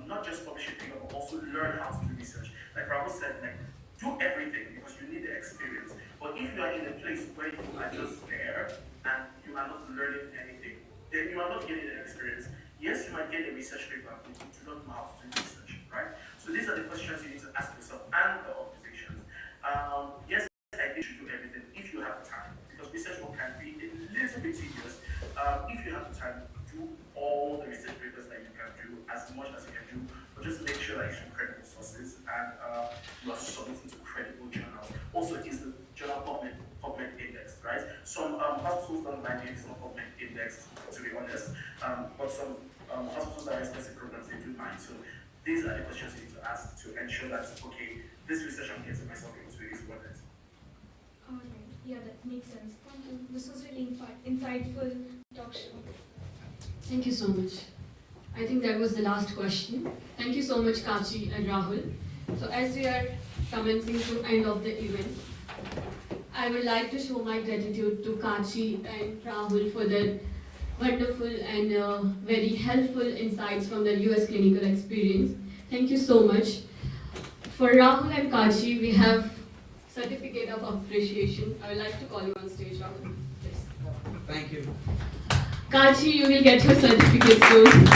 not just publish a paper, but also learn how to do research. Like Rahul said, like, do everything because you need the experience. But if you are in a place where you are just there and you are not learning anything, then you are not getting the experience. Yes, you might get a research paper, but you do not know how to do research, right? So these are the questions you need to ask yourself and the organizations. Yes, I think you should do everything if you have the time, because research work can be a little bit tedious. If you have the time, do all the research papers that you can do, as much as you can do, but just make sure that it's from credible sources and you are submitting to credible journals. Also, is the journal PubMed index, right? Some hospitals don't mind if it's not PubMed index, to be honest, but some hospitals that are expensive programs, they do mind. So these are the questions you need to ask to ensure that, okay, this research I'm getting myself into is worth it. Alright, yeah, that makes sense. Thank you. This was really insightful talk show. Thank you so much. I think that was the last question. Thank you so much, Kachi and Rahul. So as we are commencing to end of the event, I would like to show my gratitude to Kachi and Rahul for their wonderful and very helpful insights from their US clinical experience. Thank you so much. For Rahul and Kachi, we have certificate of appreciation. I would like to call you on stage, Rahul. Yes. Thank you. Kachi, you will get your certificate soon.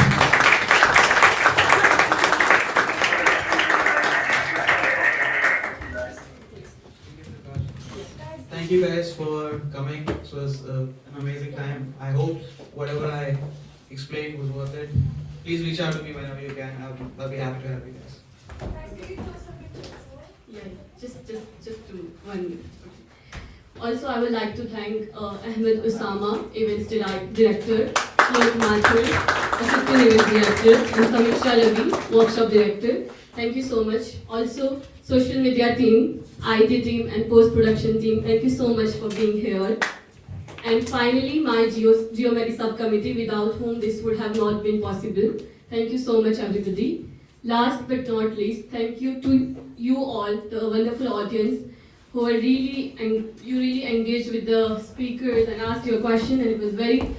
Thank you guys for coming. It was an amazing time. I hope whatever I explained was worth it. Please reach out to me whenever you can. I'll be happy to have you guys. Guys, can you post some pictures? Yeah, just do 1 minute. Also, I would like to thank Ahmed Usama, Events Director, Floyd Mathur, Assistant Events Director, and Samiksha Ravi, Workshop Director. Thank you so much. Also, social media team, IT team, and post-production team, thank you so much for being here. And finally, my Geometry subcommittee, without whom this would have not been possible. Thank you so much, everybody. Last but not least, thank you to you all, the wonderful audience, who are really engaged with the speakers and asked your question, and it was very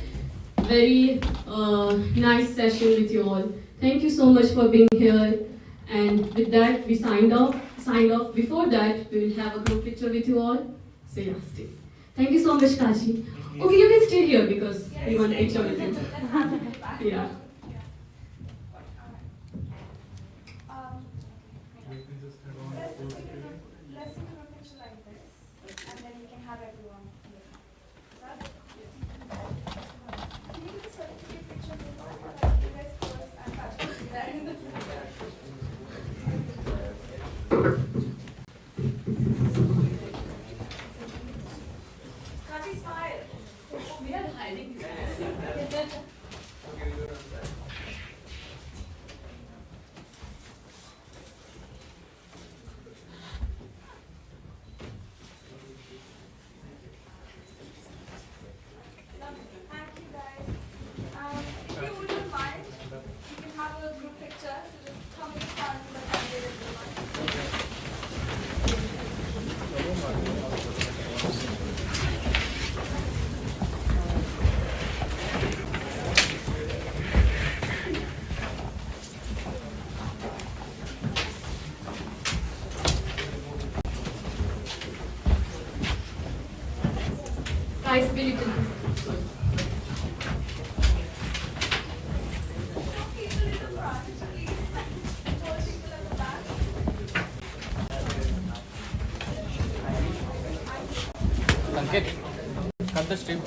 nice session with you all. Thank you so much for being here. And with that, we signed off. Before that, we will have a group picture with you all. So yeah, stay. Thank you so much, Kashi. Okay, you can stay here because we want a picture with you. Let's have them back. Yeah. Let's do a picture like this, and then we can have everyone here. Right? Can you do the certificate picture before? Like, you guys first and Kashi will be there in the hiding. Thank you guys. If you wouldn't mind, you can have a group picture. So just come in front of the candidate everyone. Guys, will you do? People in the front, please. All people at the back. Sanket, cut the stream.